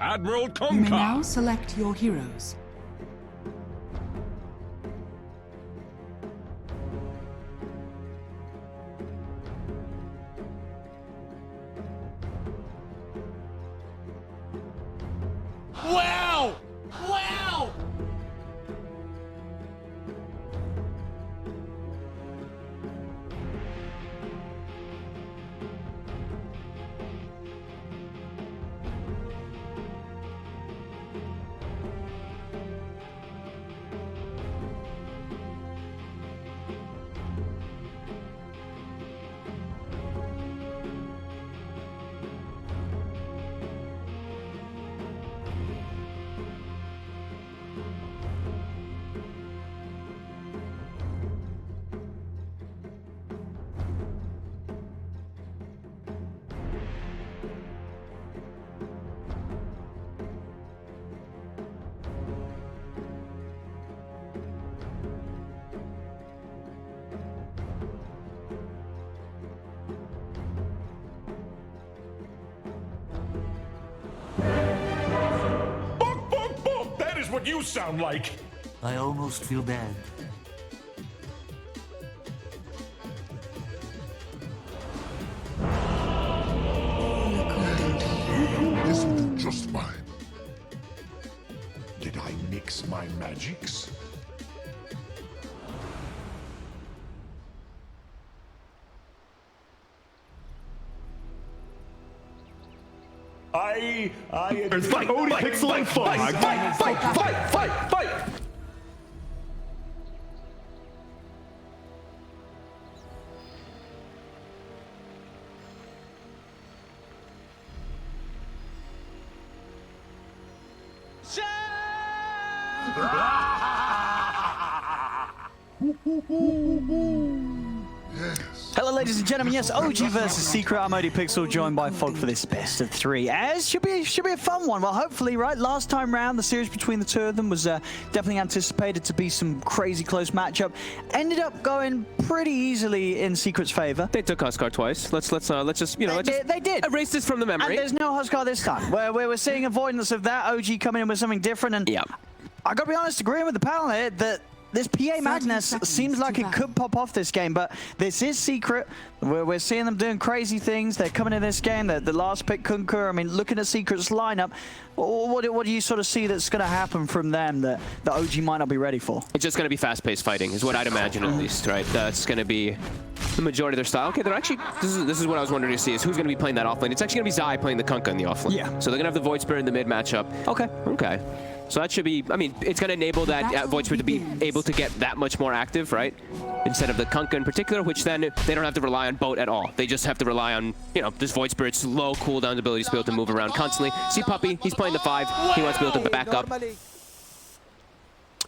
Admiral You may now Conquer! select your heroes. Wow! Wow! That is what you sound like! I almost feel bad. Isn't just mine. Did I mix my magics? Fight! Pixel fight! Yes. Hello, ladies and gentlemen. Yes, OG versus Secret. I'm ODPixel, joined by Fog for this best of 3. As should be a fun one. Well, hopefully, right. Last time round, the series between the two of them was definitely anticipated to be some crazy close matchup. Ended up going pretty easily in Secret's favor. They took Huskar twice. Let's just They did. erase this from the memory. And there's no Huskar this time. We're seeing avoidance of that. OG coming in with something different. And yeah, I gotta be honest, agreeing with the panel here that this PA Magnus seems like it could pop off this game, but this is Secret. We're seeing them doing crazy things. They're coming in this game. The last pick, Kunkur. I mean, looking at Secret's lineup, what do you sort of see that's going to happen from them that the OG might not be ready for? it's just going to be fast-paced fighting, is what I'd imagine at least, right? That's going to be the majority of their style. Okay, they're actually, this is what I was wondering to see, is who's going to be playing that offlane. It's actually going to be Zai playing the Kunkka in the offlane. Yeah. So they're going to have the Void Spirit in the mid matchup. Okay. So that should be, I mean, it's going to enable that Void Spirit to be able to get that much more active, right? Instead of the Kunkka in particular, which then they don't have to rely on boat at all. They just have to rely on, you know, this Void Spirit's low cooldown ability to be able to move around constantly. See Puppey, he's playing the 5. He wants to be able to back up.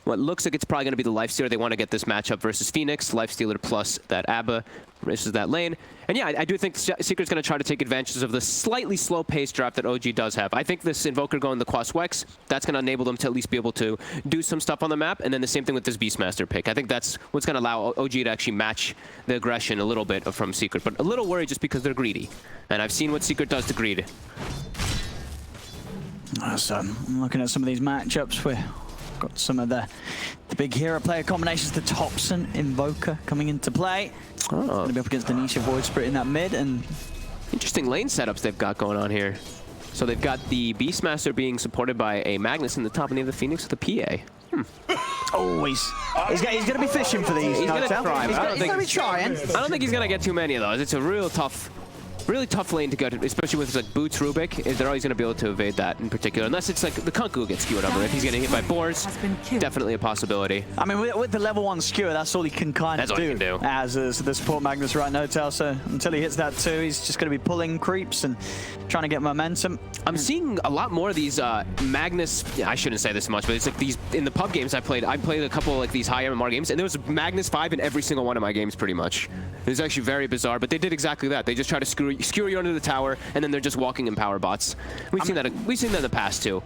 What looks like it's probably going to be the Lifestealer. They want to get this matchup versus Phoenix. Lifestealer plus that Abba versus that lane. And yeah, I do think Secret's going to try to take advantages of the slightly slow-paced draft that OG does have. I think this Invoker going the Quas Wex, that's going to enable them to at least be able to do some stuff on the map. And then the same thing with this Beastmaster pick. I think that's what's going to allow OG to actually match the aggression a little bit from Secret. But a little worried just because they're greedy. And I've seen what Secret does to greed. So I'm looking at some of these matchups. We've got some of the big hero player combinations. The Topson Invoker coming into play. Oh. Going to be up against the Nisha Void Spirit in that mid. And interesting lane setups they've got going on here. So they've got the Beastmaster being supported by a Magnus in the top, and they have the Phoenix with a PA. oh, he's going to be fishing for these. He's going to try. He's going to be trying. I don't think he's going to get too many of those. It's a really tough lane to get, especially with like Boots Rubik. They're always going to be able to evade that in particular, unless it's like the Kunkka who gets skewered over. If he's getting hit by boards, definitely a possibility. I mean, with the level 1 skewer, that's all he can kind of do. As the support Magnus right now, so until he hits that 2, he's just going to be pulling creeps and trying to get momentum. I'm seeing a lot more of these Magnus. Yeah, I shouldn't say this much, but it's like these in the pub games I played a couple like these high MMR games, and there was Magnus 5 in every single one of my games, pretty much. It was actually very bizarre, but they did exactly that. They just try to skewer you under the tower, and then they're just walking in power bots. We've seen that in the past too.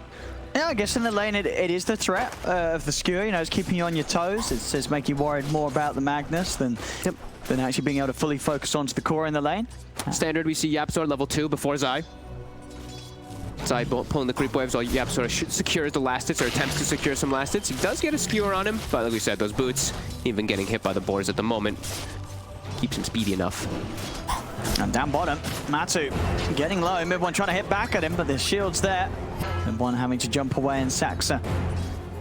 Yeah, I guess in the lane it is the threat of the skewer. You know, it's keeping you on your toes. It's making you worried more about the Magnus than actually being able to fully focus onto the core in the lane. Standard, we see YapzOr level 2 before Zai. Side pulling the creep waves while YapzOr secures the last hits or attempts to secure some last hits. He does get a skewer on him, but like we said, those boots, even getting hit by the boards at the moment, keeps him speedy enough. And down bottom, Matu getting low. MidOne trying to hit back at him, but the shield's there. MidOne having to jump away, and Saksa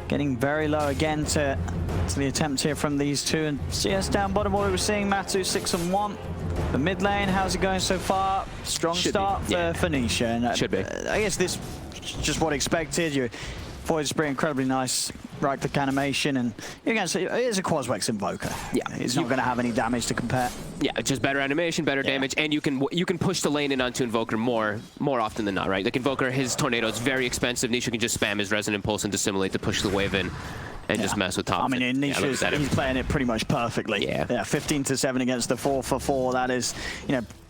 getting very low again to the attempt here from these two. And CS down bottom, what we were seeing, Matu 6-1. The mid lane, how's it going so far? Strong start for Nisha. And, should be. I guess this is just what expected. Your Void Spree, incredibly nice right click animation, and you're going to see it's a Quaswex Invoker. Yeah, it's not going to have any damage to compare. Yeah, just better animation, better damage, and you can push the lane in onto Invoker more often than not, right? Like Invoker, his tornado is very expensive. Nisha can just spam his Resonant Pulse and Dissimilate to push the wave in and just mess with Topson. I mean, Nisha's, he's playing it pretty much perfectly. Yeah. 15-7 against the 4-for-4. That is,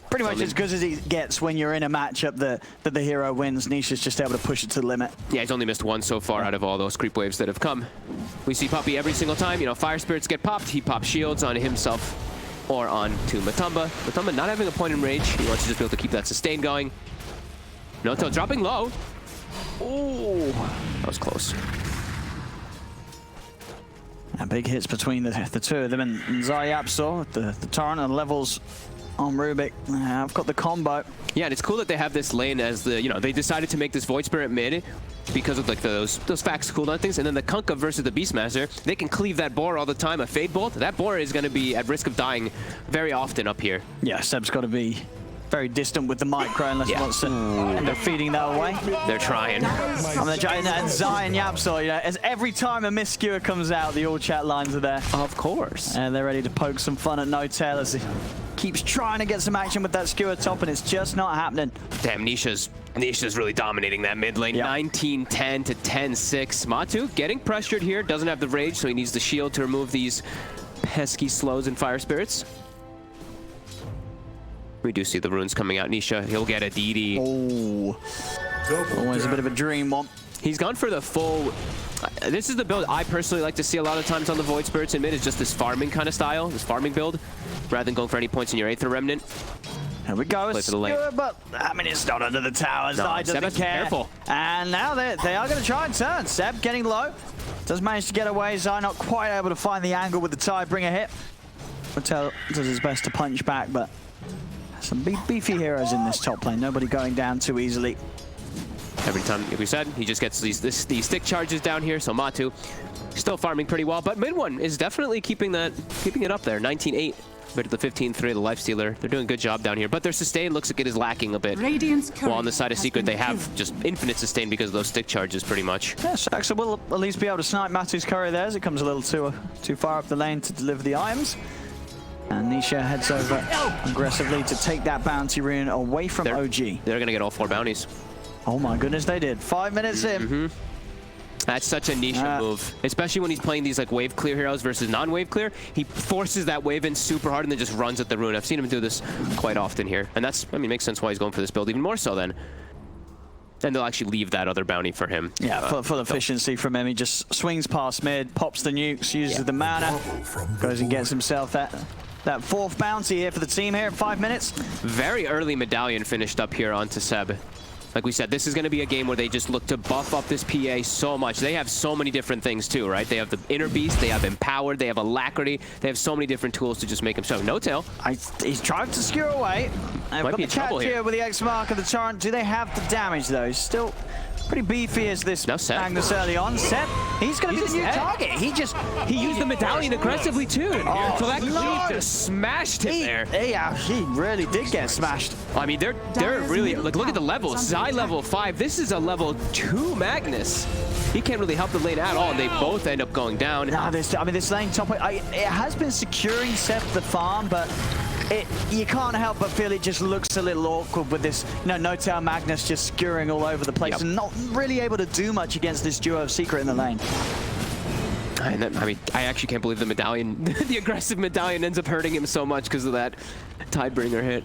pretty much as good as he gets when you're in a matchup that the hero wins. Nisha's just able to push it to the limit. Yeah, he's only missed one so far out of all those creep waves that have come. We see Puppey every single time. Fire Spirits get popped. He pops shields on himself or on to Matumban. Matumban not having a point in rage. He wants to just be able to keep that sustain going. Noto dropping low. Oh, that was close. And big hits between the two of them, and YapzOr, the torrent and levels on Rubik. I've got the combo. Yeah, and it's cool that they have this lane as the, they decided to make this Void Spirit mid because of like those Fax cooldown things, and then the Kunkka versus the Beastmaster, they can cleave that boar all the time. A Fade Bolt, that boar is going to be at risk of dying very often up here. Yeah, Seb's got to be very distant with the micro unless he wants to end up feeding that away. They're trying. And Zion YapzOr, as every time a miss skewer comes out, the all chat lines are there. Of course. And they're ready to poke some fun at No-Tail as he keeps trying to get some action with that skewer top, and it's just not happening. Damn, Nisha's really dominating that mid lane. 19-10 to 10-6. Matu getting pressured here, doesn't have the rage, so he needs the shield to remove these pesky slows and Fire Spirits. We do see the runes coming out. Nisha, he'll get a DD. Oh, always a bit of a dream one. He's gone for the full... This is the build I personally like to see a lot of times on the Void Spirits in mid, is just this farming kind of style, this farming build, rather than going for any points in your Aether Remnant. Here we go, but I mean, it's not under the towers. No, Seb doesn't care. Careful. And now they are going to try and turn. Seb getting low. Does manage to get away. Zai not quite able to find the angle with the Tidebringer hit. Mattel does his best to punch back, but some beefy heroes in this top lane. Nobody going down too easily. Every time, like we said, he just gets these stick charges down here, so Matu still farming pretty well, but MidOne is definitely keeping it up there. 19-8 compared to the 15-3 of the Lifestealer. They're doing a good job down here, but their sustain looks like it is lacking a bit. While on the side of Secret, they have just infinite sustain because of those stick charges, pretty much. Yeah, Saksa will at least be able to snipe Matu's courier there as it comes a little too far up the lane to deliver the items. And Nisha heads over aggressively to take that bounty rune away from OG. They're going to get all 4 bounties. Oh my goodness, they did. 5 minutes in. That's such a Nisha move, especially when he's playing these like wave clear heroes versus non-wave clear. He forces that wave in super hard and then just runs at the rune. I've seen him do this quite often here, and that's, I mean, makes sense why he's going for this build even more so then. And they'll actually leave that other bounty for him. Yeah, full efficiency from him. He just swings past mid, pops the nukes, uses the mana, goes and gets himself that 4th bounty here for the team here in 5 minutes. Very early medallion finished up here onto Seb. Like we said, this is going to be a game where they just look to buff up this PA so much. They have so many different things too, right? They have the Inner Beast, they have Empowered, they have Alacrity, they have so many different tools to just make him so. No-Tail. He's trying to skewer away. I've got the catch here with the X mark of the torrent. Do they have the damage though? He's still pretty beefy as this Magnus early on. Seb, he's going to be the new target. He used the medallion aggressively too. So that cleave just smashed him there. Yeah, he really did get smashed. I mean, they're really, like, look at the levels. Zai level 5. This is a level 2 Magnus. He can't really help the lane at all, and they both end up going down. Nah, this lane top, it has been securing Seb the farm, but you can't help but feel it just looks a little awkward with this, No-Tail Magnus just skewering all over the place and not really able to do much against this duo of Secret in the lane. I mean, I actually can't believe the medallion, the aggressive medallion ends up hurting him so much because of that Tidebringer hit.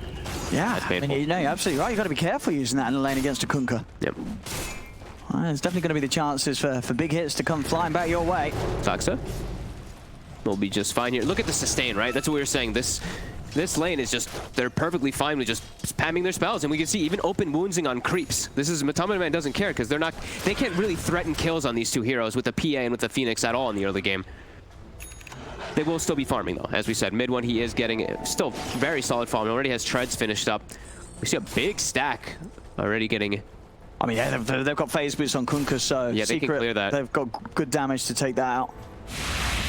Yeah, I mean, you're absolutely right. You've got to be careful using that in the lane against a Kunkka. Yep. Well, there's definitely going to be the chances for big hits to come flying back your way. Saksa will be just fine here. Look at the sustain, right? That's what we were saying. This This lane is just, they're perfectly fine with just spamming their spells. And we can see even open woundsing on creeps. This is, Matumban doesn't care because they can't really threaten kills on these two heroes with the PA and with the Phoenix at all in the early game. They will still be farming though. As we said, MidOne, he is getting still very solid farm. He already has treads finished up. We see a big stack already getting. I mean, yeah, they've got phase boots on Kunkka, so yeah, they can clear that. They've got good damage to take that out.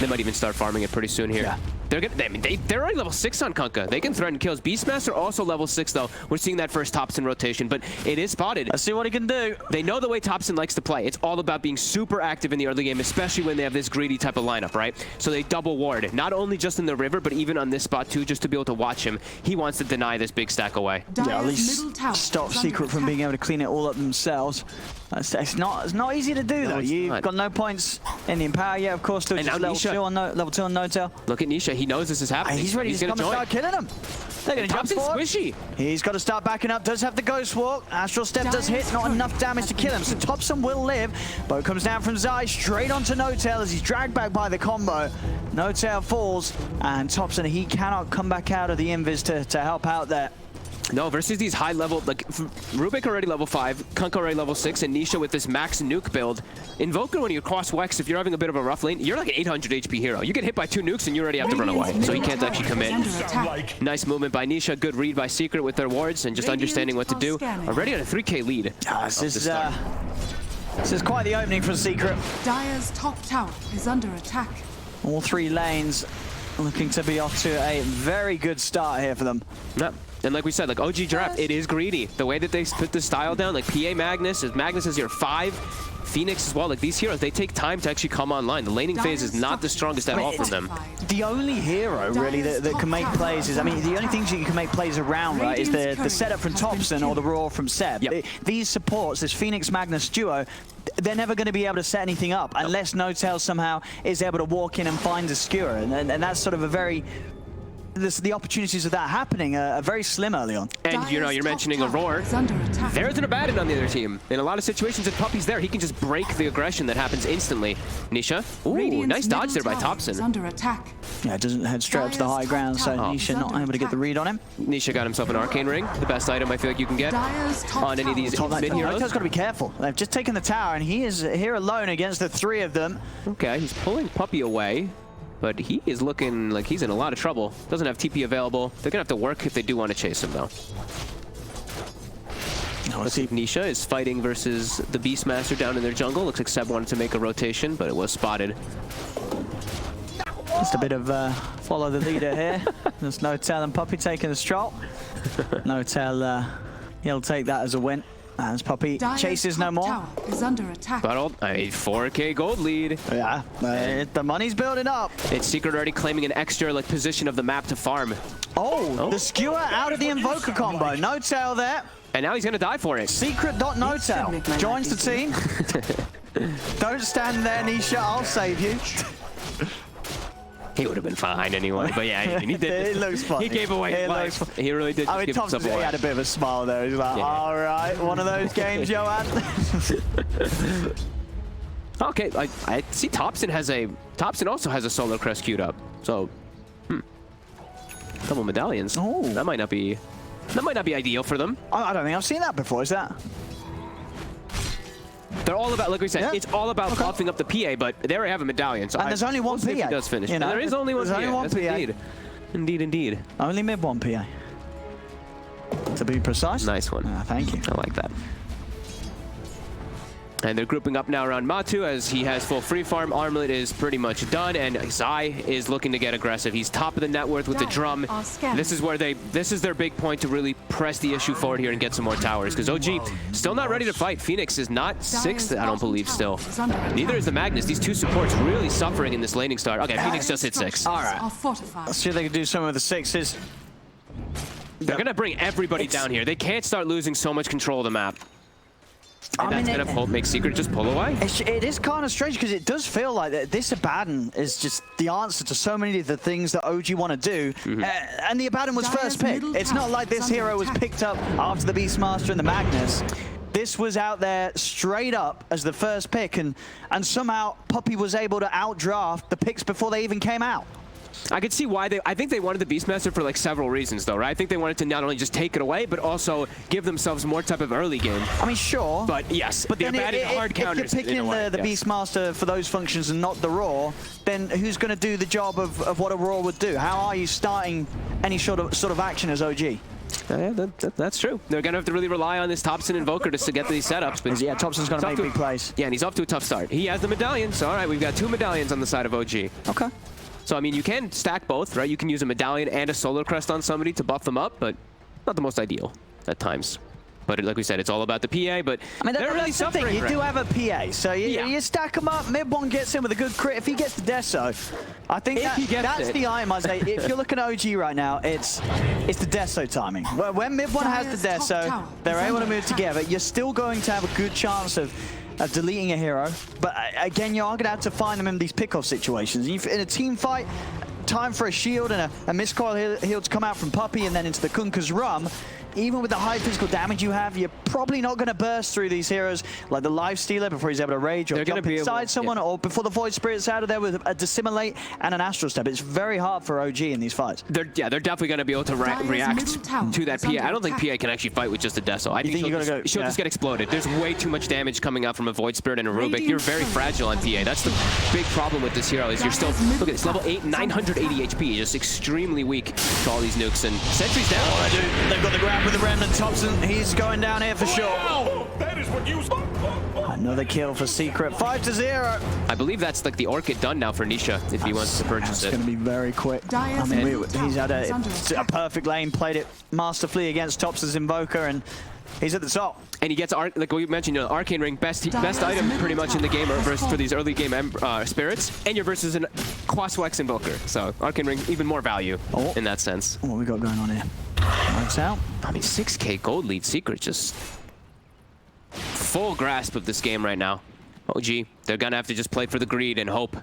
They might even start farming it pretty soon here. Yeah. They're already level 6 on Kunkka. They can threaten kills. Beastmaster also level 6 though. We're seeing that first Topson rotation, but it is spotted. Let's see what he can do. They know the way Topson likes to play. It's all about being super active in the early game, especially when they have this greedy type of lineup, right? So they double ward, not only just in the river, but even on this spot too, just to be able to watch him. He wants to deny this big stack away. Yeah, at least stop Secret from being able to clean it all up themselves. It's not easy to do though. You've got no points in the Empower yet, of course. Still just level 2 on No-Tail. Look at Nisha. He knows this is happening. He's ready to come and start killing him. They're going to jump forward. Squishy. He's got to start backing up. Does have the Ghost Walk. Astral Step does hit. Not enough damage to kill him. So Topson will live. Bow comes down from Zai straight onto No-Tail as he's dragged back by the combo. No-Tail falls. And Topson, he cannot come back out of the invis to help out there. No, versus these high level, like Rubik already level 5, Kunkka already level 6, and Nisha with this max nuke build. Invoker, when you cross Wex, if you're having a bit of a rough lane, you're like an 800 HP hero. You get hit by 2 nukes and you already have to run away, so he can't actually commit. Nice movement by Nisha, good read by Secret with their wards and just understanding what to do. Already on a 3k lead. This is quite the opening for Secret. Dire's top tower is under attack. All 3 lanes looking to be off to a very good start here for them. Yep. And like we said, like OG draft, it is greedy. The way that they put the style down, like PA Magnus is your 5, Phoenix as well. Like these heroes, they take time to actually come online. The laning phase is not the strongest at all from them. The only hero really that can make plays is, I mean, the only things you can make plays around, right, is the setup from Topson or the roar from Seb. Yep. These supports, this Phoenix Magnus duo, they're never going to be able to set anything up unless No-Tail somehow is able to walk in and find a skewer. And that's sort of a very... the opportunities of that happening are very slim early on. And you know, you're mentioning Aurora. There isn't a Abaddon on the other team. In a lot of situations, if Puppey's there, he can just break the aggression that happens instantly. Nisha, ooh, nice dodge there by Topson. Yeah, it doesn't head straight up to the high ground, so Nisha not able to get the read on him. Nisha got himself an arcane ring, the best item I feel like you can get on any of these mid heroes. No-Tail's got to be careful. They've just taken the tower, and he is here alone against the 3 of them. Okay, he's pulling Puppey away. But he is looking like he's in a lot of trouble. Doesn't have TP available. They're going to have to work if they do want to chase him, though. Let's see if Nisha is fighting versus the Beastmaster down in their jungle. Looks like Seb wanted to make a rotation, but it was spotted. Just a bit of follow the leader here. There's No-Tail and Puppey taking the stroll. No-Tail, he'll take that as a win. As Puppey chases no more. Is under attack. But a 4k gold lead. Yeah, the money's building up. It's Secret already claiming an extra position of the map to farm. Oh, the skewer out of the Invoker combo. No-Tail there. And now he's going to die for it. Secret.No-Tail joins the team. Don't stand there, Nisha. I'll save you. He would have been fine anyway, but yeah, he did. It looks funny. He gave away his life. He really did. I mean, Topson, he had a bit of a smile there. He's like, all right, one of those games, Joanne. Okay, I see Topson also has a Solar Crest queued up. So, double medallions. Oh, that might not be ideal for them. I don't think I've seen that before. Is that? They're all about, like we said, it's all about buffing up the PA, but they already have a medallion. So and there's only one PA. He does finish. You know, there is only one PA. Only one PA. Indeed. Only MidOne PA. To be precise. Nice one. Thank you. I like that. And they're grouping up now around Matu as he has full free farm. Armlet is pretty much done, and Zai is looking to get aggressive. He's top of the net worth with the drum. This is their big point to really press the issue forward here and get some more towers, because OG still not ready to fight. Phoenix is not 6th, I don't believe, still. Neither is the Magnus. These two supports really suffering in this laning start. Okay, Phoenix just hit 6. All right. Let's see if they can do some of the 6s. They're going to bring everybody down here. They can't start losing so much control of the map. And that's going to make Secret just pull away. It is kind of strange because it does feel like that this Abaddon is just the answer to so many of the things that OG want to do. And the Abaddon was first pick. It's not like this hero was picked up after the Beastmaster and the Magnus. This was out there straight up as the first pick, and somehow Puppey was able to outdraft the picks before they even came out. I could see why I think they wanted the Beastmaster for like several reasons though, right? I think they wanted to not only just take it away, but also give themselves more type of early game. I mean, sure. But yes, but then added hard counters. If you're picking the Beastmaster for those functions and not the Raw, then who's going to do the job of what a Raw would do? How are you starting any sort of action as OG? Yeah, that's true. They're going to have to really rely on this Topson Invoker just to get these setups. But yeah, Topson's going to make big plays. Yeah, and he's off to a tough start. He has the medallion, so all right, we've got 2 medallions on the side of OG. Okay. So, I mean, you can stack both, right? You can use a medallion and a solar crest on somebody to buff them up, but not the most ideal at times. But like we said, it's all about the PA, but I mean, they're really suffering. suffering. You do have a PA, so you stack them up. MidOne gets in with a good crit. If he gets the Deso, I think that's the itemization. If you're looking at OG right now, it's the Deso timing. When MidOne has the Deso, they're able to move together. You're still going to have a good chance of deleting a hero, but again, you are going to have to find them in these pickoff situations. In a team fight, time for a shield and a miscoil heal to come out from Puppey and then into the Kunker's Rum. Even with the high physical damage you have, you're probably not going to burst through these heroes like the Life Stealer before he's able to rage or jump inside someone, or before the Void Spirit's out of there with a Dissimulate and an Astral Step. It's very hard for OG in these fights. They're definitely going to be able to react to that PA. I don't think PA can actually fight with just a Deso. I think she'll just get exploded. There's way too much damage coming out from a Void Spirit and a Rubik. You're very fragile on PA. That's the big problem with this hero is you're still, look at this, level 8, 980 HP, just extremely weak to all these nukes. And Sentry's down. Oh, dude, they've got the grab with the Remnant. Topson, he's going down here for sure. Wow, that is what you... Another kill for Secret. 5-0. I believe that's like the Orchid done now for Nisha if he wants to purchase it. It's going to be very quick. I mean, he's had a perfect lane, played it masterfully against Topson's Invoker, and he's at the top. And he gets, like we mentioned, Arcane Ring, best item pretty much in the game versus for these early game spirits, and you're versus an Quaswex Invoker. So Arcane Ring, even more value in that sense. What we got going on here? Works out. I mean, 6K gold lead Secret, just full grasp of this game right now. OG, they're gonna have to just play for the greed and hope.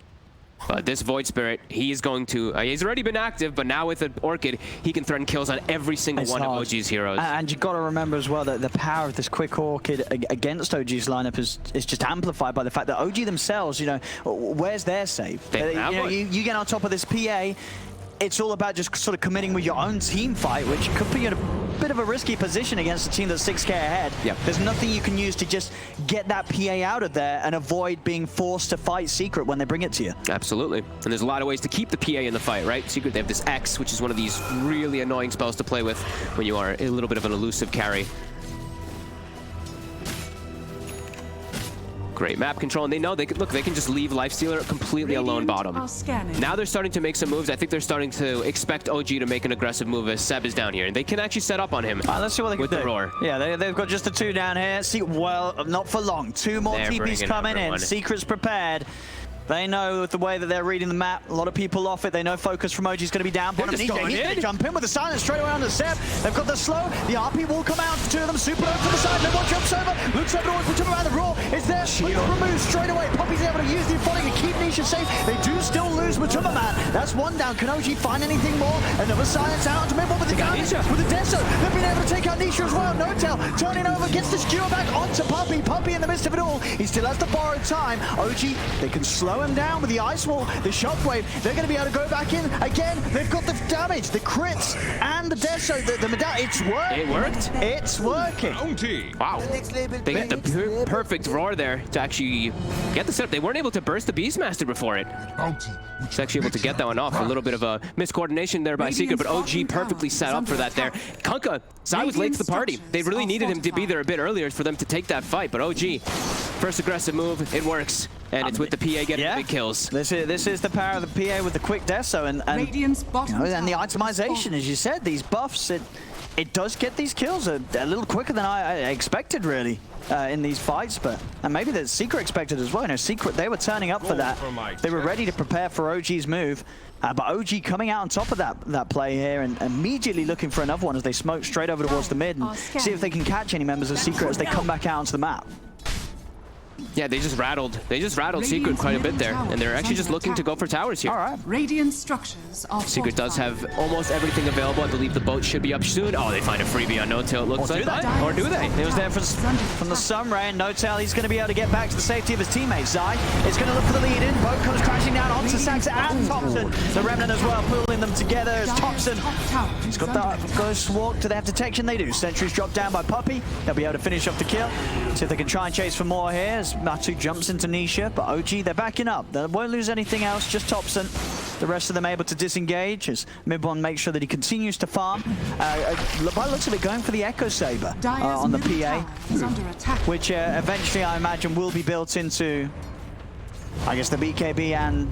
But this Void Spirit, he's going to, he's already been active, but now with an Orchid, he can threaten kills on every single one of OG's heroes. And you've got to remember as well that the power of this quick Orchid against OG's lineup is just amplified by the fact that OG themselves, you know, where's their save? You get on top of this PA, it's all about just sort of committing with your own team fight, which could put you in a bit of a risky position against a team that's 6K ahead. Yep. There's nothing you can use to just get that PA out of there and avoid being forced to fight Secret when they bring it to you. Absolutely. And there's a lot of ways to keep the PA in the fight, right? Secret, they have this X, which is one of these really annoying spells to play with when you are a little bit of an elusive carry. Great map control, and they know they can just leave Lifestealer completely alone bottom. Now they're starting to make some moves. I think they're starting to expect OG to make an aggressive move as Seb is down here, and they can actually set up on him. Let's see what they can do. With the roar. Yeah, they've got just the 2 down here. See, well, not for long. 2 more TPs coming in. Secret's prepared. They know with the way that they're reading the map, a lot of people off it. They know focus from OG is going to be down. Bottom Nisha, he's going to jump in with the silence straight away on the Seb. They've got the slow. The RP will come out. 2 of them super over to the side. MidOne jumps over. Looks over towards the around the Raw. Is there. Removed straight away. Puppey's able to use the Euphonic to keep Nisha safe. They do still lose Matumban. That's 1 down. Can OG find anything more? Another silence out to MidOne with the damage. With the Deso. They've been able to take out Nisha as well. No-Tail turning over. Gets the skewer back onto Puppey. Puppey in the midst of it all. He still has the borrowed time. OG, they can slow him down with the ice wall, the shockwave. They're going to be able to go back in again. They've got the damage, the crits, and the Deso, the medallion. It's working. It worked. It's working. Wow. They got the perfect roar there to actually get the setup. They weren't able to burst the Beastmaster before it. It's actually able to get that one off. A little bit of a miscoordination there by Secret, but OG perfectly set up for that there. Kunkka, Zai was late to the party. They really needed him to be there a bit earlier for them to take that fight, but OG, first aggressive move, it works. And it's with the PA getting big kills. This is the power of the PA with the quick Deso and the itemization, as you said, these buffs, it does get these kills a little quicker than I expected, really, in these fights. And maybe the Secret expected as well. You know, Secret, they were turning up for that. They were ready to prepare for OG's move. But OG coming out on top of that play here and immediately looking for another one as they smoke straight over towards the mid and see if they can catch any members of Secret as they come back out onto the map. Yeah, they just rattled Secret quite a bit there, and they're actually just looking to go for towers here. All right. Radiant structures are Secret does fortified. have almost everything available. I believe the boat should be up soon. Oh, they find a freebie on No-Tail, it looks like. Or do they? He was there from the sun ray, and No-Tail, he's going to be able to get back to the safety of his teammates. Zai is going to look for the lead in. Boat comes crashing down onto Saksa and Topson. The Remnant as well, pulling them together as Topson. He's got the Ghost Walk. Do they have detection? They do. Sentries dropped down by Puppey. They'll be able to finish off the kill. See if they can try and chase for more here as Matu jumps into Nisha, but OG, they're backing up. They won't lose anything else, just Topson. The rest of them able to disengage as MidOne makes sure that he continues to farm. By the looks of it, going for the Echo Saber on the PA, which eventually I imagine will be built into, I guess, the BKB and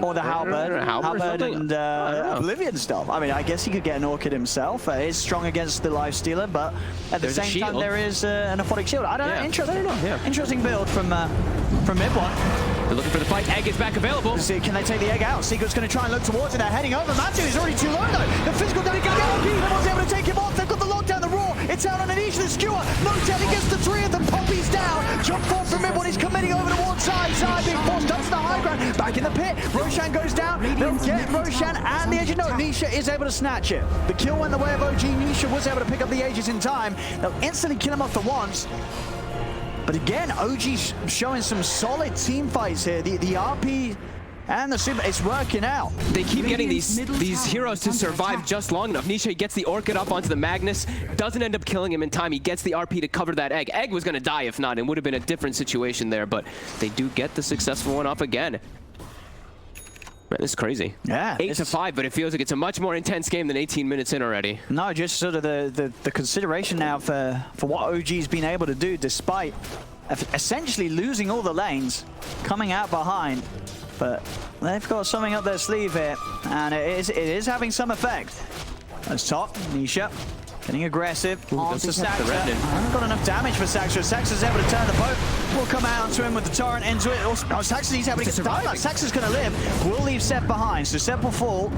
or the Halberd and Oblivion stuff. I mean, I guess he could get an Orchid himself. He's strong against the Lifestealer, but at the same time, there is an Aphotic Shield. I don't know. Interesting build from MidOne. They're looking for the fight. Egg is back available. See, can they take the egg out? Secret's going to try and look towards it. They're heading over. Matu is already too low, though. The physical damage goes out. MidOne's able to take him off. They've got the lockdown, the Raw. It's out on an Nisha, the Skewer. No-Tail against the three of them. Puppey's down. Jump forward from MidOne. He's committing over towards side. Side being forced up to the high ground. Back in the pit. Roshan goes down. They'll get Roshan and the Aegis. No, Nisha is able to snatch it. The kill went the way of OG. Nisha was able to pick up the Aegis in time. They'll instantly kill him off the once. But again, OG's showing some solid team fights here. The RP and the Super, it's working out. They keep getting these heroes to survive just long enough. Nisha gets the Orchid up onto the Magnus, doesn't end up killing him in time. He gets the RP to cover that egg. Egg was going to die if not, and would have been a different situation there, but they do get the successful one off again. Man, this is crazy. Yeah. 8-5, but it feels like it's a much more intense game than 18 minutes in already. No, just sort of the consideration now for what OG's been able to do despite essentially losing all the lanes, coming out behind. But they've got something up their sleeve here, and it is having some effect. That's top, Nisha. Getting aggressive onto Saksa. Haven't got enough damage for Saksa. Saksa's able to turn the boat. Will come out onto him with the torrent into it. Also, Saksa, he's able to get survive. Saksa's going to live. Will leave Seth behind, so Seth will fall.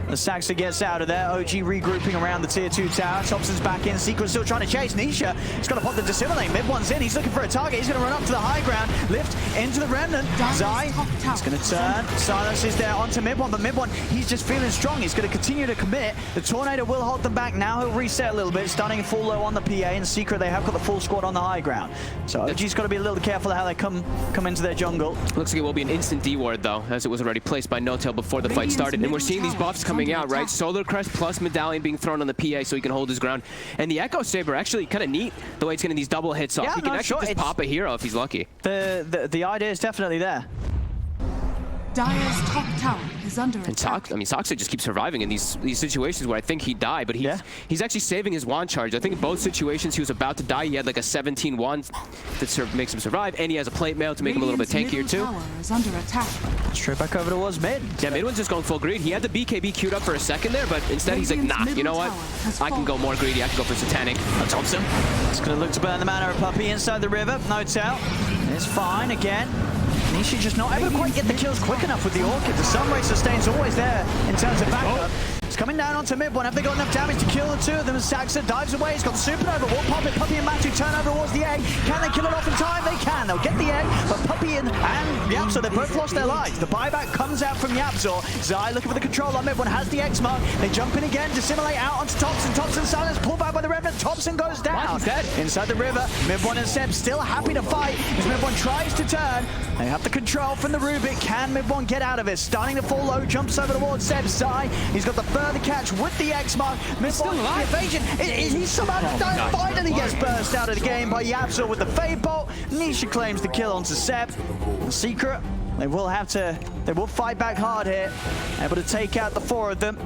As Saksa gets out of there, OG regrouping around the tier 2 tower. Topson's back in. Secret still trying to chase. Nisha, he's got to pop the Dissimulate. MidOne's in. He's looking for a target. He's going to run up to the high ground. Lift into the Remnant. Zai, he's going to turn. Silence is there onto MidOne, but MidOne, he's just feeling strong. He's going to continue to commit. The Tornado will hold them back. Now he'll reset a little bit, starting full low on the PA. And Secret, they have got the full squad on the high ground. So OG's got to be a little careful how they come into their jungle. Looks like it will be an instant D-ward, though, as it was already placed by No-Tail before the fight started. And we're seeing these buffs coming out, right? Solar Crest plus Medallion being thrown on the PA so he can hold his ground. And the Echo Saber, actually kind of neat, the way it's getting these double hits off. He can actually just pop a hero if he's lucky. The idea is definitely there. Dire's top tower is under attack. Saksa just keeps surviving in these situations where I think he'd die, but he's actually saving his wand charge. I think in both situations he was about to die. He had like a 17 wand that makes him survive, and he has a plate mail to make him a little bit tankier too. Is under attack. Straight back over towards mid. Yeah, MidOne's just going full greed. He had the BKB queued up for a second there, but instead he's like, nah, you know what? I can go more greedy. I can go for Satanic. Topson. It's going to look to burn the mana of Puppey inside the river. No-Tail. It's fine again. Nisha just not able to quite get the kills quick enough with the Orchid. The Sunray sustain's always there in terms of backup. It's coming down onto MidOne. Have they got enough damage to kill the two of them? Saksa dives away. He's got the Supernova. Will pop it. Puppey and Matu turn over towards the egg. Can they kill it off in time? They can. They'll get the egg. But Puppey and YapzOr, they both lost their lives. The buyback comes out from YapzOr. Zai looking for the control on MidOne. Has the X mark. They jump in again. Dissimulate out onto Topson. Topson silence. Pulled back by the Remnant. Topson goes down. Inside the river. MidOne and Seb still happy to fight as MidOne tries to turn. They have the control from the Rubik. Can MidOne get out of it? Starting to fall low. Jumps over towards Seb. Zai. He's got the further catch with the X mark. MidOne, the evasion. He's somehow finally gets burst out of the game by YapzOr with the Fade Bolt. Nisha claims the kill onto Seb. The Secret, they will fight back hard here. Able to take out the four of them.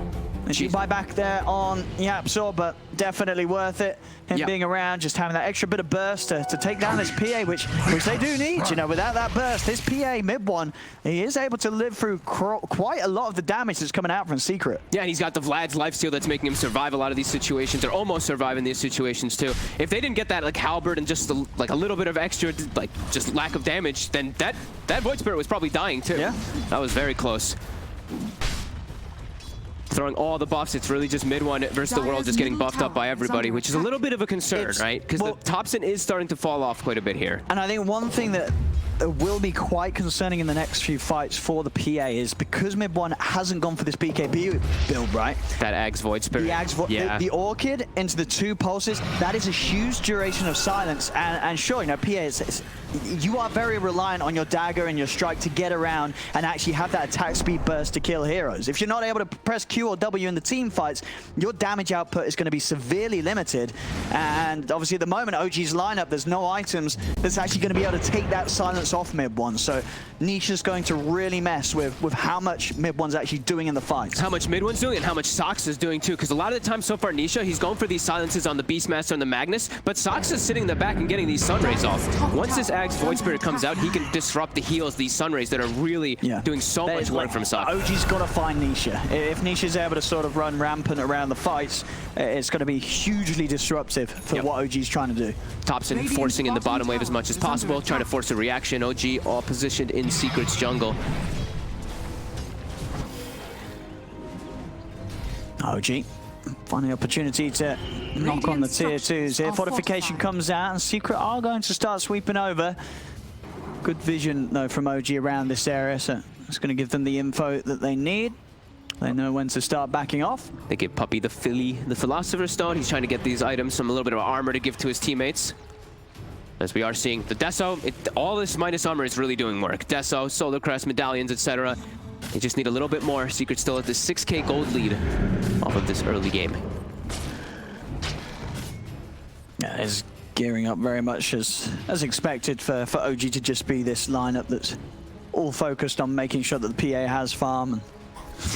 They should buy back there on YapzOr, but definitely worth it. Him being around, just having that extra bit of burst to take down this PA, which they do need. You know, without that burst, this PA MidOne, he is able to live through quite a lot of the damage that's coming out from Secret. Yeah, and he's got the Vlad's lifesteal that's making him survive a lot of these situations. They're almost surviving these situations too. If they didn't get that like halberd and just like a little bit of extra, like just lack of damage, then that Void Spirit was probably dying too. Yeah, that was very close. throwing all the buffs. It's really just MidOne versus the world just getting buffed up by everybody, which is a little bit of a concern, right? Because the Topson is starting to fall off quite a bit here. And I think one thing that will be quite concerning in the next few fights for the PA is because MidOne hasn't gone for this BKB build, right? That Ag's Void Spirit. The Orchid into the 2 pulses, that is a huge duration of silence. And sure, you know, PA you are very reliant on your dagger and your strike to get around and actually have that attack speed burst to kill heroes. If you're not able to press Q or W in the team fights, your damage output is going to be severely limited. And obviously at the moment, OG's lineup, there's no items that's actually going to be able to take that silence off MidOne. So Nisha's going to really mess with how much MidOne's actually doing in the fights. How much MidOne's doing and how much Saksa's doing too, because a lot of the time so far, Nisha, he's going for these silences on the Beastmaster and the Magnus, but Saksa's sitting in the back and getting these Sunrays off. Once this Ag's Void Spirit comes out, he can disrupt the heals, these Sunrays that are really doing so much work for himself. OG's got to find Nisha. If Nisha's able to sort of run rampant around the fights, it's going to be hugely disruptive for what OG's trying to do. Topson forcing in the bottom wave as much as possible, trying to force a reaction. OG all positioned in Secret's jungle. OG finding the opportunity to knock on the tier 2s here. Fortification comes out and Secret are going to start sweeping over. Good vision though from OG around this area, so it's going to give them the info that they need. They know when to start backing off. They give Puppey the Philosopher's Stone. He's trying to get these items, some a little bit of armor to give to his teammates. As we are seeing the Deso, all this minus armor is really doing work. Deso, Solar Crest, medallions, etc. They just need a little bit more. Secret still at the 6k gold lead off of this early game. Yeah, it's gearing up very much as expected for OG to just be this lineup that's all focused on making sure that the PA has farm. And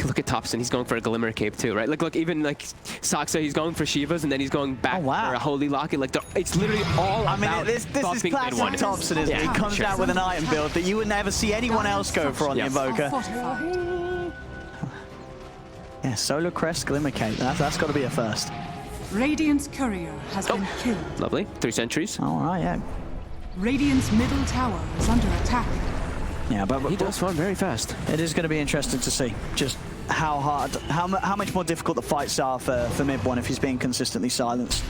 look at Topson, he's going for a Glimmer Cape too, right? Look, even like Saksa, he's going for Shivas and then he's going back for a Holy Locket. Like, it's literally all about this is classic Topson, isn't it? He comes out with an item build that you would never see anyone else go for on the Invoker. Yeah, Solar Crest, Glimmer Cape, that's got to be a first. Radiant's courier has been killed. Lovely, 3 sentries. All right, yeah. Radiant's middle tower is under attack. Yeah, but he does farm very fast. It is going to be interesting to see just how hard, how much more difficult the fights are for MidOne if he's being consistently silenced.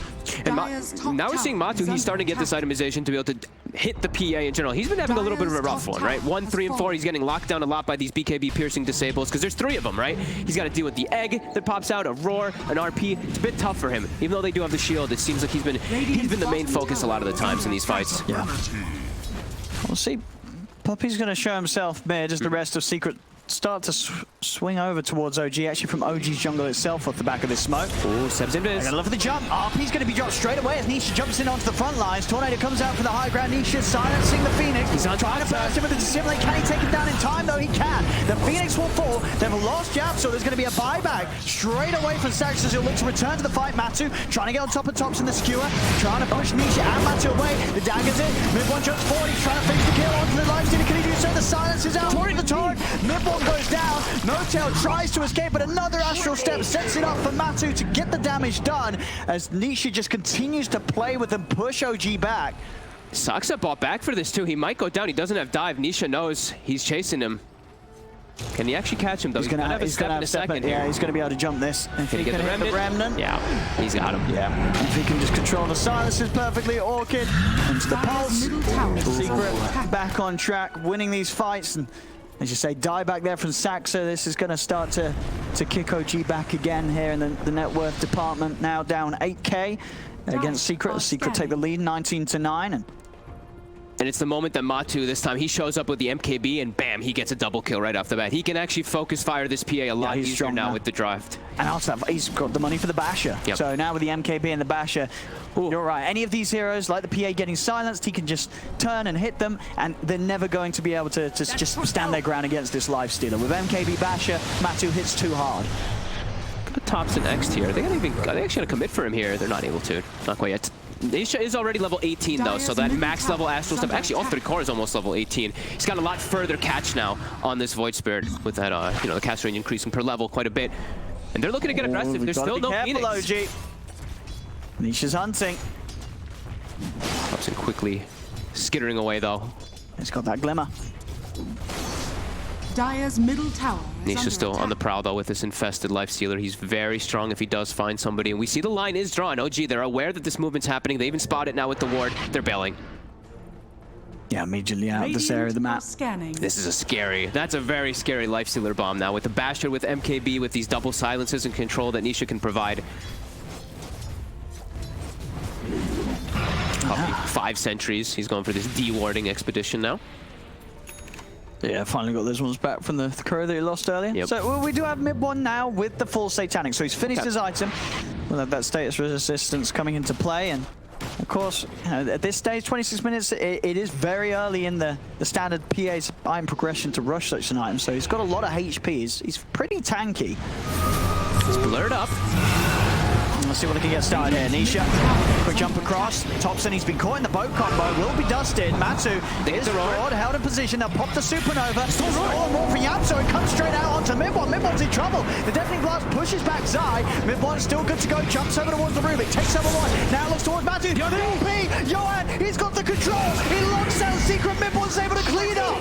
And now we're seeing Matu, he's starting to get this itemization to be able to hit the PA in general. He's been having a little bit of a rough one, right? 1, 3, and 4, he's getting locked down a lot by these BKB piercing disables, because there's 3 of them, right? He's got to deal with the egg that pops out, a roar, an RP. It's a bit tough for him. Even though they do have the shield, it seems like he's been the main focus a lot of the times in these fights. Yeah. We'll see. Puppey's going to show himself mid as the rest of Secret start to swing over towards OG, actually from OG's jungle itself off the back of this smoke. Oh, Seb's invis. They're gonna look for the jump. RP's gonna be dropped straight away as Nisha jumps in onto the front lines. Tornado comes out for the high ground. Nisha silencing the Phoenix. He's trying to burst him with the dissimulate. Can he take him down in time? Though he can. The Phoenix will fall. They've lost Yap, so there's gonna be a buyback straight away from Saksa, who'll look to return to the fight. Matu trying to get on top of Topson the skewer, trying to push Nisha and Matu away. The dagger's in. MidOne jumps forward. He's trying to finish the kill onto the lifestealer. Can he do so? The silence is out. Toward the torrent. MidOne goes down. No-Tail tries to escape, but another astral step sets it up for Matu to get the damage done as Nisha just continues to play with and push OG back. Saksa bought back for this too. He might go down. He doesn't have dive. Nisha knows he's chasing him. Can he actually catch him though? He's gonna have a step in a second. Yeah, he's gonna be able to jump this. If he can hit the remnant. Yeah, he's got him. Yeah. If he can just control the silences perfectly, Orchid into the pulse. Secret back on track, winning these fights. And as you say, die back there from Saksa. This is going to start to kick OG back again here in the net worth department. Now down 8k against Secret. Secret take the lead 19-9. And it's the moment that Matu, this time, he shows up with the MKB and bam, he gets a double kill right off the bat. He can actually focus fire this PA a lot easier now with the draft. And also, he's got the money for the Basher. Yep. So now with the MKB and the Basher, you're right. Any of these heroes, like the PA getting silenced, he can just turn and hit them, and they're never going to be able to just stand their ground against this lifestealer. With MKB Basher, Matu hits too hard. Topson X tier. Are they actually gonna commit for him here? They're not able to. Not quite yet. Nisha is already level 18 though, so that max level astral step. Actually, all 3 core is almost level 18. He's got a lot further catch now on this Void Spirit with that, the cast range increasing per level quite a bit. And they're looking to get aggressive. There's still no Phoenix. OG. Nisha's hunting. Topson quickly skittering away though. He's got that glimmer. Dire's middle tower is Nisha under still on the attack. prowl though with this infested lifestealer. He's very strong if he does find somebody. And we see the line is drawn. OG, they're aware that this movement's happening. They even spot it now with the ward. They're bailing. Yeah, immediately out of this area of the map. Scanning. This is that's a very scary lifestealer bomb now with the Basher, with MKB, with these double silences and control that Nisha can provide. Puppey, 5 sentries. He's going for this de-warding expedition now. Yeah, finally got those ones back from the crew that he lost earlier. Yep. So we do have MidOne now with the full Satanic. So he's finished his item. We'll have that status resistance coming into play. And of course, you know, at this stage, 26 minutes, it is very early in the standard PA's item progression to rush such an item. So he's got a lot of HP. He's pretty tanky. He's blurred up. Let's see what he can get started here. Nisha, quick jump across. Topson, he's been caught in the boat combo, will be dusted. Matu is forward, held in position. They'll pop the supernova. Storm more for YapzOr. It comes straight out onto MidOne. MidOne's in trouble. The Deafening Blast pushes back Zai. MidOne's still good to go. Jumps over towards the Rubik. Takes over one. Now looks towards Matu. DP, Johan, he's got the control. He locks out Secret. MidOne's able to clean up.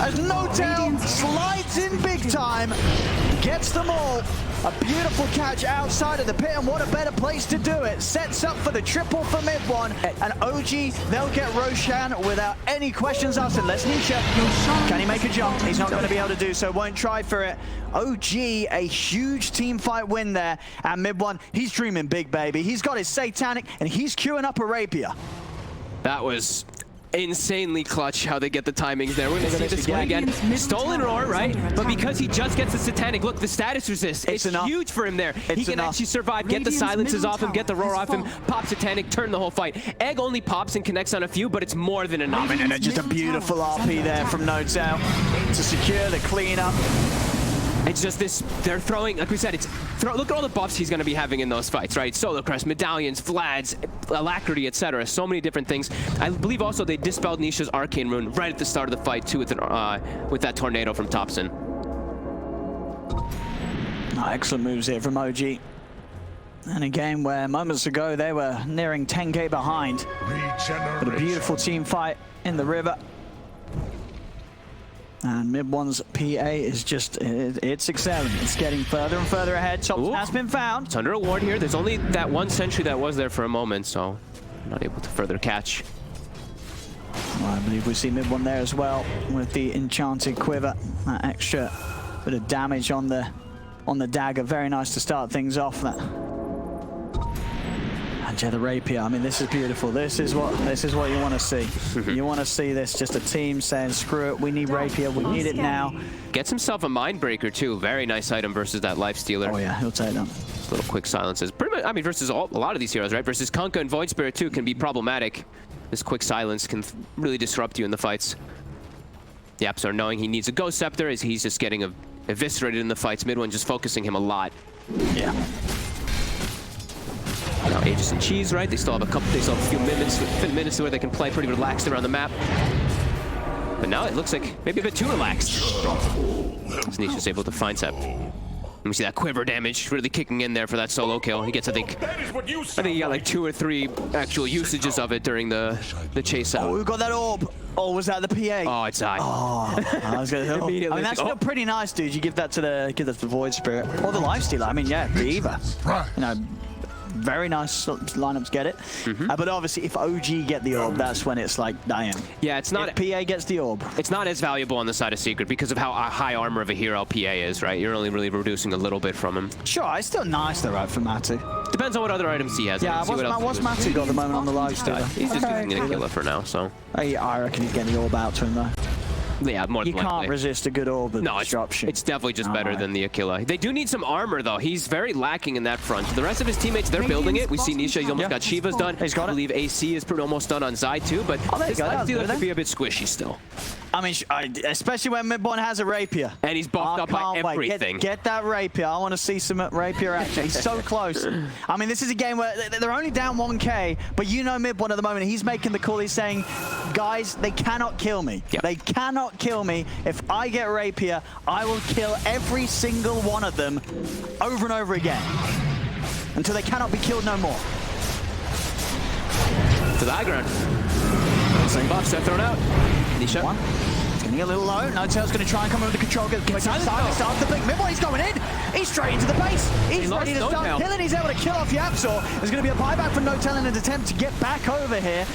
As No-Tail slides in big time. Gets them all. A beautiful catch outside of the pit, and what a better place to do it. Sets up for the triple for MidOne, and OG, they'll get Roshan without any questions asked. Unless Nisha, can he make a jump? He's not going to be able to do so, won't try for it. OG, a huge team fight win there, and MidOne, he's dreaming big, baby. He's got his Satanic, and he's queuing up a Rapier. That was insanely clutch how they get the timings there. We're going to see this one again. Stolen Roar, right? But because he just gets the Satanic, look, the status resist. It's huge for him there. He can actually survive, get the silences off him, get the Roar off him, pop Satanic, turn the whole fight. Egg only pops and connects on a few, but it's more than enough. And just a beautiful RP there from No-Tail to secure the cleanup. It's just this, they're throwing, like we said, look at all the buffs he's going to be having in those fights, right? Solar Crest, Medallions, Vlads, Alacrity, etc. So many different things. I believe also they dispelled Nisha's Arcane Rune right at the start of the fight, too, with that Tornado from Topson. Oh, excellent moves here from OG. In a game where moments ago they were nearing 10k behind. But a beautiful team fight in the river. And MidOne's PA is just, it's excelling. It's getting further and further ahead. Topson has been found. It's under a ward here. There's only that one sentry that was there for a moment, so not able to further catch. Well, I believe we see MidOne there as well with the Enchanted Quiver. That extra bit of damage on the dagger. Very nice to start things off. That. And yeah, the Rapier. I mean, this is beautiful. This is what you want to see. You want to see this. Just a team saying, "Screw it, we need Rapier. We need it now." Gets himself a Mindbreaker too. Very nice item versus that Lifestealer. Oh yeah, he'll take that. Just little quick silences. Pretty much. I mean, versus a lot of these heroes, right? Versus Kunkka and Void Spirit too can be problematic. This quick silence can really disrupt you in the fights. YapzOr knowing he needs a Ghost Scepter as he's just getting eviscerated in the fights. MidOne just focusing him a lot. Yeah. Now Aegis and Cheese, right? They still have a few minutes where they can play pretty relaxed around the map. But now it looks like maybe a bit too relaxed. As Nisha's able to find Sep. And we see that quiver damage really kicking in there for that solo kill. He gets, I think he got like 2 or 3 actual usages of it during the chase out. Oh, we've got that orb. Oh, was that the PA? Oh, it's I. Oh, I was gonna. I mean, that's still pretty nice, dude. You give that to the Void Spirit or the Lifestealer. I mean, yeah, either. You know, very nice lineup to get it. But obviously, if OG get the orb, that's when it's like, damn. Yeah, it's not. If PA gets the orb, it's not as valuable on the side of Secret because of how high armor of a hero PA is, right? You're only really reducing a little bit from him. Sure, it's still nice though, right, for Matu. Depends on what other items he has. Yeah, what's Matu got at the moment on the Lifestealer? He's just using the Aquila for now, so. I reckon he's getting the orb out to him though. Yeah, more than likely. You can't resist a good orb of disruption. It's definitely just better than the Aquila. They do need some armor, though. He's very lacking in that front. The rest of his teammates, they're building it. We see Nisha, he's almost got Shiva's done. He's got I believe AC is almost done on Zai, too, but this Lifestealer could be a bit squishy still. I mean, especially when MidOne has a Rapier. And he's buffed up by everything. Get that Rapier. I want to see some Rapier action. He's so close. I mean, this is a game where they're only down 1k, but you know MidOne at the moment, he's making the call. He's saying, guys, they cannot kill me. Yep. They cannot kill me. If I get Rapier, I will kill every single one of them over and over again until they cannot be killed no more. To the high ground. Same buffs, they're thrown out. Nisha. It's getting a little low. No-Tail's going to try and come over the control, gets starts the blink. MidOne, he's going in. He's straight into the base. He's ready to start killing. He's able to kill off YapzOr. There's going to be a buyback for No Telling, an attempt to get back over here.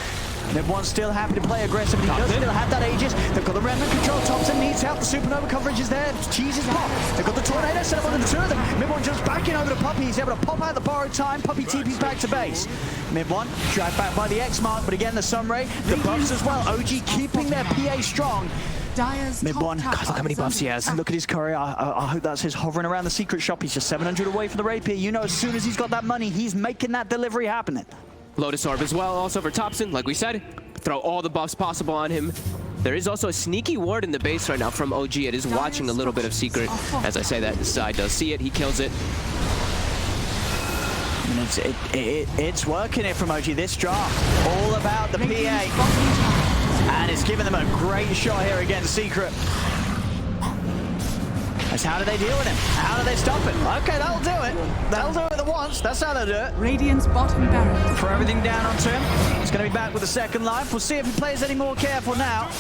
MidOne's still happy to play aggressive, but he does still have that Aegis. They've got the Remnant control. Topson needs help. The Supernova coverage is there. Cheese is pop. They've got the Tornado set up on the two of them. MidOne jumps back in over to Puppey. He's able to pop out the borrowed time. Puppey TP's back to base. MidOne dragged back by the X mark, but again the Sunray, the buffs as well. OG keeping their PA strong. MidOne, God, look how many buffs he has. Look at his courier. I hope that's his hovering around the secret shop. He's just 700 away from the rapier. You know, as soon as he's got that money, he's making that delivery happening. Lotus Orb as well, also for Topson, like we said. Throw all the buffs possible on him. There is also a sneaky ward in the base right now from OG. It is watching a little bit of secret. As I say that, the side does see it. He kills it. And it's working it from OG. This draft, all about the PA. And it's giving them a great shot here against Secret. That's how do they deal with him? How do they stop him? Okay, that'll do it. That'll do it at once. That's how they do it. Radiant's bottom barracks. Throw everything down onto him. He's going to be back with a second life. We'll see if he plays any more careful now.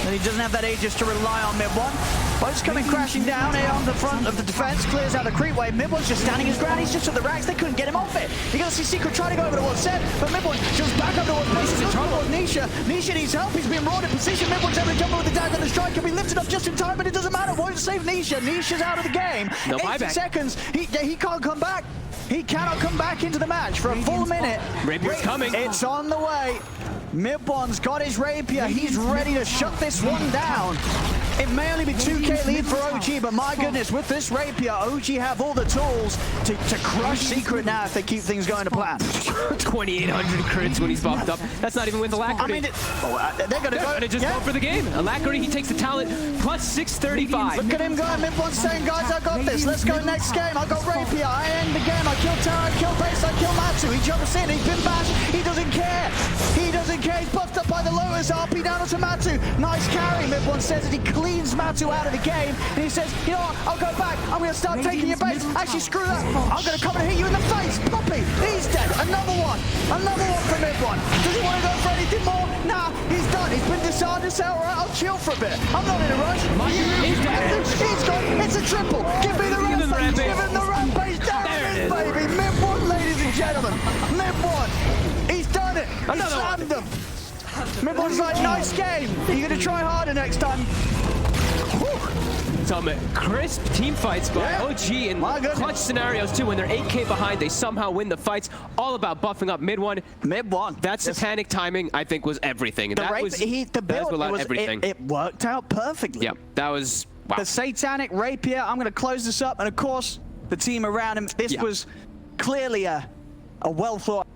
And he doesn't have that Aegis to rely on MidOne. Boats coming crashing down here on the front of the defense. Clears out the creep wave. MidOne's just standing his ground. He's just at the racks. They couldn't get him off it. You're going to see Secret try to go over towards Seb, but MidOne jumps back up towards Bases in trouble with Nisha. Nisha needs help. He's being roared in position. MidOne's able to jump over the dagger. The strike can be lifted up just in time, but it doesn't matter. Won't save Nisha. Nisha's out of the game. No 80 buyback. seconds. He can't come back. He cannot come back into the match for a full minute. Rapier's coming. It's on the way. MidOne's got his rapier. He's ready to shut this one down. It may only be 2k lead for OG, but my goodness, with this rapier, OG have all the tools to crush Secret now if they keep things going to plan. 2,800 crits when he's buffed up. That's not even with Alacrity. I mean, they're going to go. They just go for the game. Alacrity, he takes the talent, plus 635. Look at him going. MidOne's saying, guys, I got this. Let's go next game. I got rapier. I end the game. I kill Tara, I kill base, I kill Matu. He jumps in. He's been bashed. He doesn't care. He doesn't care. He's buffed up by the Lotus. RP down onto Matu. Nice carry. MidOne says that he cleans Matu out of the game. And he says, you know what? I'll go back. I'm going to start taking your base. Actually, screw that. I'm going to come and hit you in the face. Puppey. He's dead. Another one. Another one from MidOne. Does he want to go for anything more? Nah, he's done. He's been disarmed. It's all right. I'll chill for a bit. I'm not in a rush. He's dead. He's gone. It's a triple. Give me the rampage. Give him the rampage. There it is, baby. MidOne, ladies and gentlemen. MidOne. He's done it. He slammed them. MidOne's like, nice game. You're going to try harder next time. Some crisp team fights by OG in clutch scenarios too. When they're 8k behind, they somehow win the fights. All about buffing up MidOne. That satanic timing, I think, was everything. That was everything. It worked out perfectly. Yeah, that was wow. The satanic rapier. I'm going to close this up, and of course, the team around him. This was clearly a well thought.